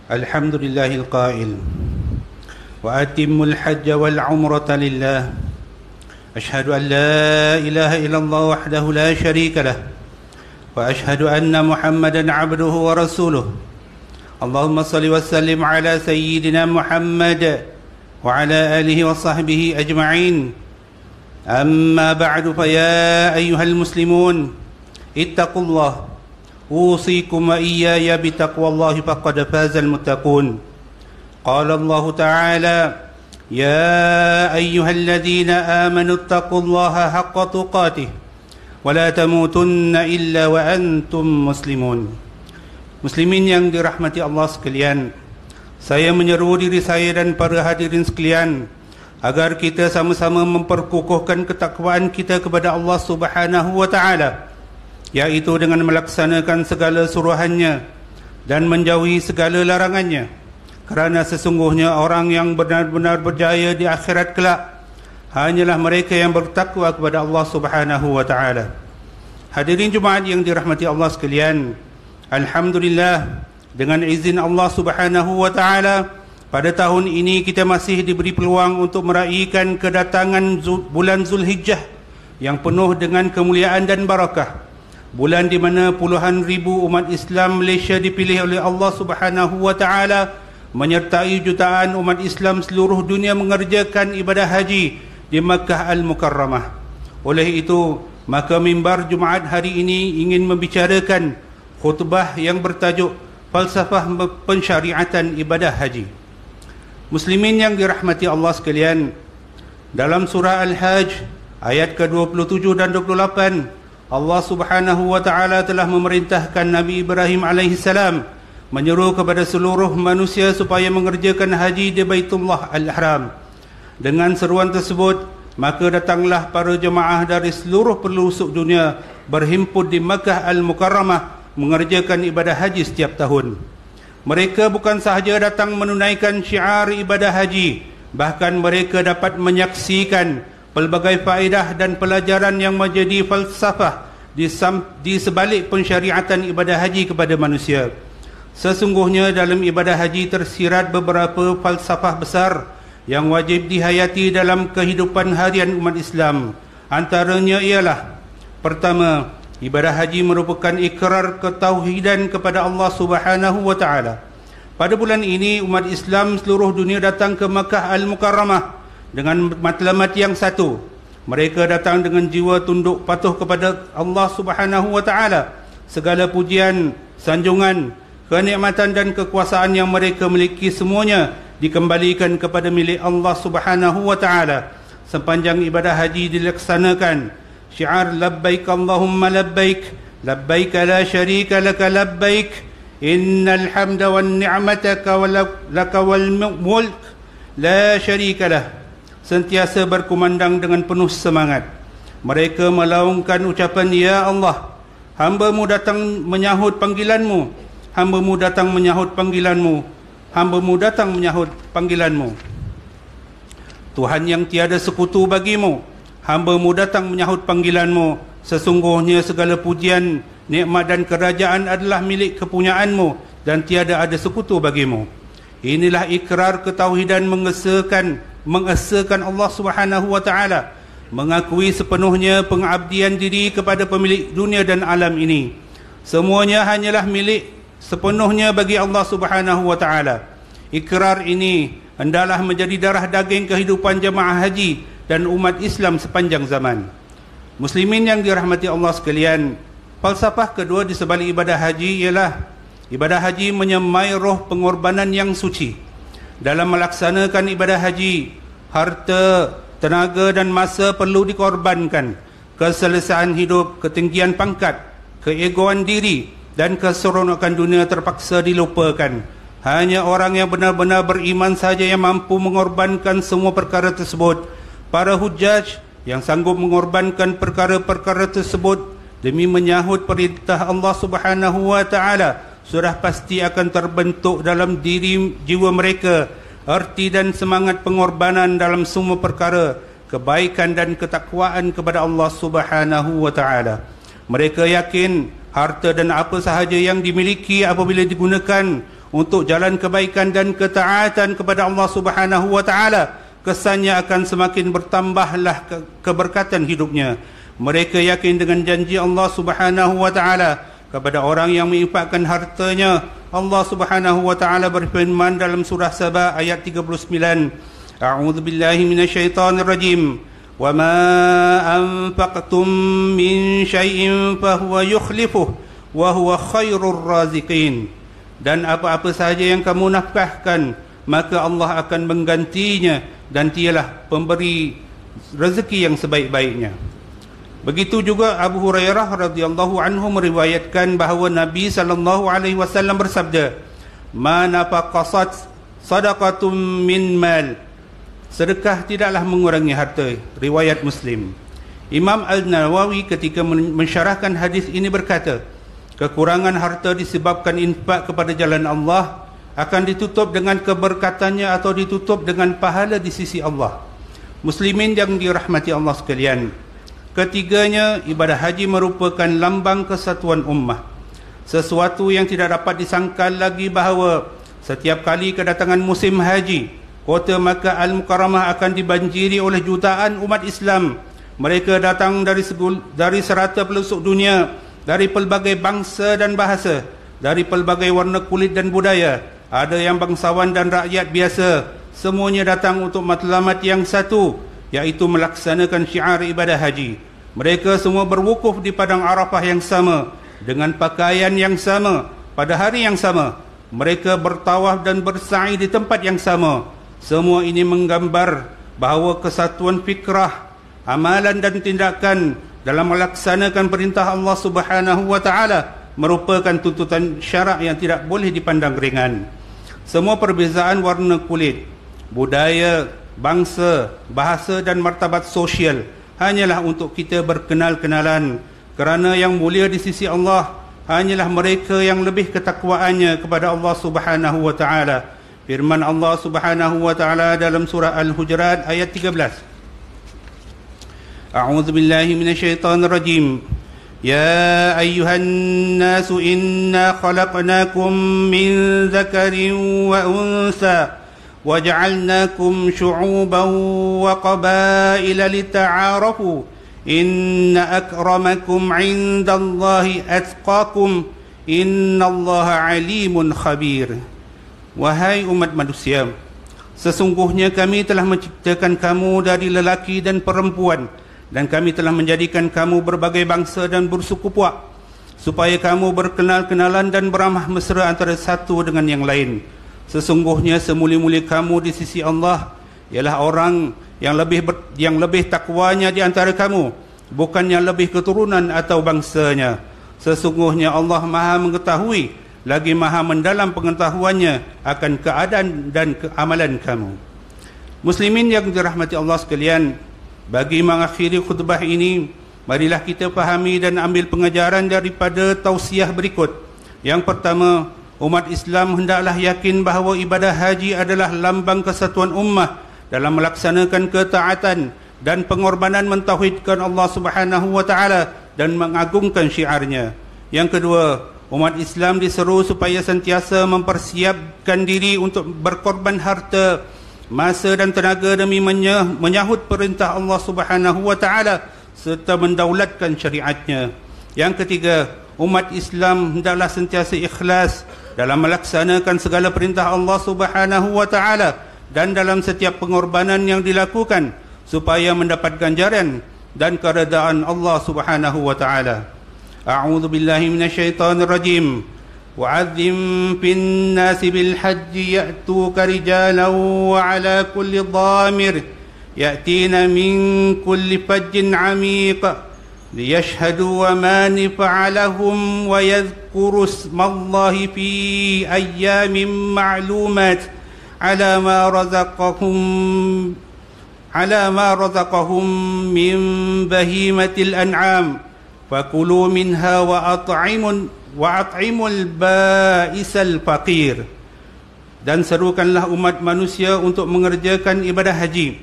الحمد لله القائل وأتموا الحج والعمرة لله أشهد أن لا إله إلا الله وحده لا شريك له وأشهد أن محمدا عبده ورسوله اللهم صل وسلم على سيدنا محمد وعلى آله وصحبه أجمعين أما بعد فيا أيها المسلمون اتقوا الله أوصيكم وإياي بتقوى الله فقد فاز المتقون قال الله تعالى يا أيها الذين آمنوا اتقوا الله حق تقاته ولا تموتن إلا وأنتم مسلمون. Muslimin yang dirahmati Allah sekalian, saya menyeru diri saya dan para hadirin sekalian agar kita sama-sama memperkukuhkan ketakwaan kita kepada Allah Subhanahu wa taala, yaitu dengan melaksanakan segala suruhannya dan menjauhi segala larangannya, kerana sesungguhnya orang yang benar-benar berjaya di akhirat kelak hanyalah mereka yang bertakwa kepada Allah Subhanahu wa taala. Hadirin Jumaat yang dirahmati Allah sekalian, alhamdulillah, dengan izin Allah Subhanahu wa taala, pada tahun ini kita masih diberi peluang untuk meraihkan kedatangan bulan Zulhijjah yang penuh dengan kemuliaan dan barakah. Bulan di mana puluhan ribu umat Islam Malaysia dipilih oleh Allah Subhanahu wa taala, menyertai jutaan umat Islam seluruh dunia mengerjakan ibadah haji di Makkah Al-Mukarramah. Oleh itu, maka mimbar Jumaat hari ini ingin membicarakan khutbah yang bertajuk Falsafah Pensyariatan Ibadah Haji. Muslimin yang dirahmati Allah sekalian, dalam surah Al-Hajj ayat ke-27 dan 28, Allah Subhanahu wa taala telah memerintahkan Nabi Ibrahim alaihi salam menyeru kepada seluruh manusia supaya mengerjakan haji di Baitullah Al-Ihram. Dengan seruan tersebut, maka datanglah para jemaah dari seluruh pelosok dunia berhimpun di Makkah Al-Mukarramah mengerjakan ibadah haji setiap tahun. Mereka bukan sahaja datang menunaikan syiar ibadah haji, bahkan mereka dapat menyaksikan pelbagai faedah dan pelajaran yang menjadi falsafah di sebalik pensyariatan ibadah haji kepada manusia. Sesungguhnya dalam ibadah haji tersirat beberapa falsafah besar yang wajib dihayati dalam kehidupan harian umat Islam. Antaranya ialah: pertama, ibadah haji merupakan ikrar ketauhidan kepada Allah Subhanahu wa taala. Pada bulan ini umat Islam seluruh dunia datang ke Makkah Al-Mukarramah dengan matlamat yang satu. Mereka datang dengan jiwa tunduk patuh kepada Allah Subhanahu wa taala. Segala pujian, sanjungan, kenikmatan dan kekuasaan yang mereka miliki semuanya dikembalikan kepada milik Allah Subhanahu wa taala. Sepanjang ibadah haji dilaksanakan, syiar labbaik Allahumma labbaik, labbaik la syarika laka labbaik, innal hamda wan ni'mata laka wal mulk la syarika lah, sentiasa berkumandang dengan penuh semangat. Mereka melaungkan ucapan, ya Allah, hamba-Mu datang menyahut panggilan-Mu, hamba-Mu datang menyahut panggilan-Mu, hamba-Mu datang menyahut panggilan-Mu. Tuhan yang tiada sekutu bagi-Mu, hamba-Mu datang menyahut panggilan-Mu. Sesungguhnya segala pujian, nikmat dan kerajaan adalah milik kepunyaan-Mu dan tiada ada sekutu bagi-Mu. Inilah ikrar ketauhidan mengesahkan Allah Subhanahu wa taala, mengakui sepenuhnya pengabdian diri kepada pemilik dunia dan alam ini. Semuanya hanyalah milik sepenuhnya bagi Allah Subhanahu wa taala. Ikrar ini hendaklah menjadi darah daging kehidupan jemaah haji dan umat Islam sepanjang zaman. Muslimin yang dirahmati Allah sekalian, falsafah kedua di sebalik ibadah haji ialah ibadah haji menyemai roh pengorbanan yang suci. Dalam melaksanakan ibadah haji, harta, tenaga dan masa perlu dikorbankan. Keselesaan hidup, ketinggian pangkat, keegoan diri dan keseronokan dunia terpaksa dilupakan. Hanya orang yang benar-benar beriman saja yang mampu mengorbankan semua perkara tersebut. Para hujjaj yang sanggup mengorbankan perkara-perkara tersebut demi menyahut perintah Allah Subhanahu wa taala, sudah pasti akan terbentuk dalam diri jiwa mereka arti dan semangat pengorbanan dalam semua perkara, kebaikan dan ketakwaan kepada Allah Subhanahu wa taala. Mereka yakin harta dan apa sahaja yang dimiliki apabila digunakan untuk jalan kebaikan dan ketaatan kepada Allah Subhanahu wa taala, kesannya akan semakin bertambahlah keberkatan hidupnya. Mereka yakin dengan janji Allah Subhanahu wa taala kepada orang yang menginfakkan hartanya. Allah Subhanahu wa taala berfirman dalam surah Saba ayat 39, A'udzu billahi minasyaitonir rajim. Wa ma anfaqtum min syai'in fahuwa yukhlifuh wa huwa khairur raziqin. Dan apa-apa sahaja yang kamu nafkahkan, maka Allah akan menggantinya, dan dialah pemberi rezeki yang sebaik-baiknya. Begitu juga Abu Hurairah radhiyallahu anhu meriwayatkan bahawa Nabi sallallahu alaihi wasallam bersabda, "Ma nafaqat sadaqatun min mal." Sedekah tidaklah mengurangi harta. Riwayat Muslim. Imam Al-Nawawi ketika mensyarahkan hadis ini berkata, kekurangan harta disebabkan infak kepada jalan Allah akan ditutup dengan keberkatannya atau ditutup dengan pahala di sisi Allah. Muslimin yang dirahmati Allah sekalian, ketiganya, ibadah haji merupakan lambang kesatuan ummah. Sesuatu yang tidak dapat disangkal lagi bahawa setiap kali kedatangan musim haji, kota Makkah Al-Mukarramah akan dibanjiri oleh jutaan umat Islam. Mereka datang dari serata pelosok dunia, dari pelbagai bangsa dan bahasa, dari pelbagai warna kulit dan budaya. Ada yang bangsawan dan rakyat biasa. Semuanya datang untuk matlamat yang satu, iaitu melaksanakan syiar ibadah haji. Mereka semua berwukuf di padang Arafah yang sama, dengan pakaian yang sama, pada hari yang sama. Mereka bertawaf dan bersa'i di tempat yang sama. Semua ini menggambar bahawa kesatuan fikrah, amalan dan tindakan dalam melaksanakan perintah Allah Subhanahu wa taala merupakan tuntutan syarak yang tidak boleh dipandang ringan. Semua perbezaan warna kulit, budaya, bangsa, bahasa dan martabat sosial hanyalah untuk kita berkenal-kenalan, kerana yang mulia di sisi Allah hanyalah mereka yang lebih ketakwaannya kepada Allah Subhanahu wa taala. Firman Allah Subhanahu wa taala dalam surah Al-Hujurat ayat 13. A'udzu billahi minasyaitonir rajim. Ya ayyuhan nasu inna khalaqnakum min dzakarin wa unsa wa ja'alnakum syu'uban wa qabaila lita'arafu inna akramakum 'indallahi atqakum innallaha 'alimun khabir. Wahai umat manusia, sesungguhnya kami telah menciptakan kamu dari lelaki dan perempuan, dan kami telah menjadikan kamu berbagai bangsa dan bersuku puak, supaya kamu berkenal-kenalan dan beramah mesra antara satu dengan yang lain. Sesungguhnya semuli-muli kamu di sisi Allah ialah orang yang lebih takwanya di antara kamu, bukannya lebih keturunan atau bangsanya. Sesungguhnya Allah Maha mengetahui lagi maha mendalam pengetahuannya akan keadaan dan keamalan kamu. Muslimin yang dirahmati Allah sekalian, bagi mengakhiri khutbah ini, marilah kita fahami dan ambil pengajaran daripada tausiah berikut. Yang pertama, umat Islam hendaklah yakin bahawa ibadah haji adalah lambang kesatuan ummah dalam melaksanakan ketaatan dan pengorbanan mentauhidkan Allah Subhanahu wa taala dan mengagungkan syiarnya. Yang kedua, umat Islam diseru supaya sentiasa mempersiapkan diri untuk berkorban harta, masa dan tenaga demi menyahut perintah Allah Subhanahu wa taala serta mendaulatkan syariatnya. Yang ketiga, umat Islam hendaklah sentiasa ikhlas dalam melaksanakan segala perintah Allah Subhanahu wa taala dan dalam setiap pengorbanan yang dilakukan supaya mendapat ganjaran dan keredaan Allah Subhanahu wa taala. أعوذ بالله من الشيطان الرجيم وعذم في الناس بالحج يأتوك رجالا وعلى كل ضامر يأتين من كل فج عميق ليشهدوا ومانفع لهم ويذكروا اسم الله في أيام معلومات على ما رزقهم من بهيمة الأنعام فَكُلُوا مِنْهَا وَأَطْعِمُوا الْبَائِسَ الْفَقِيرِ. Dan serukanlah umat manusia untuk mengerjakan ibadah haji.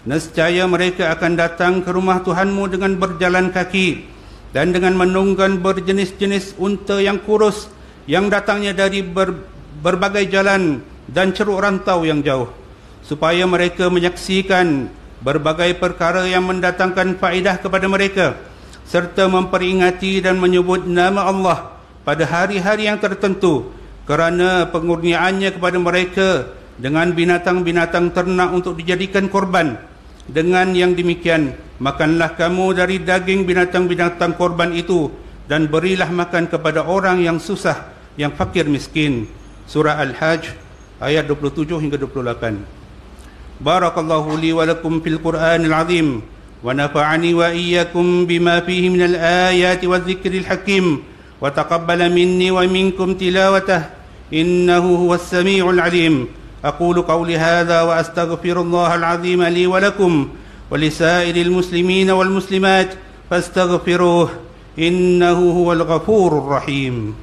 Nescaya mereka akan datang ke rumah Tuhanmu dengan berjalan kaki dan dengan menunggang berjenis-jenis unta yang kurus yang datangnya dari berbagai jalan dan ceruk rantau yang jauh, supaya mereka menyaksikan berbagai perkara yang mendatangkan faedah kepada mereka, serta memperingati dan menyebut nama Allah pada hari-hari yang tertentu kerana pengurniaannya kepada mereka dengan binatang-binatang ternak untuk dijadikan korban. Dengan yang demikian, makanlah kamu dari daging binatang-binatang korban itu dan berilah makan kepada orang yang susah, yang fakir miskin. Surah Al-Hajj ayat 27 hingga 28. Barakallahu li wa lakum fil Qur'anil azim wa nafa'ani wa iyyakum bima fihi minal ayati wadh-dhikril hakim wa taqabbala minni wa minkum tilawatah innahu huwas samiul alim. أقول قولي هذا وأستغفر الله العظيم لي ولكم ولسائر المسلمين والمسلمات فاستغفروه إنه هو الغفور الرحيم.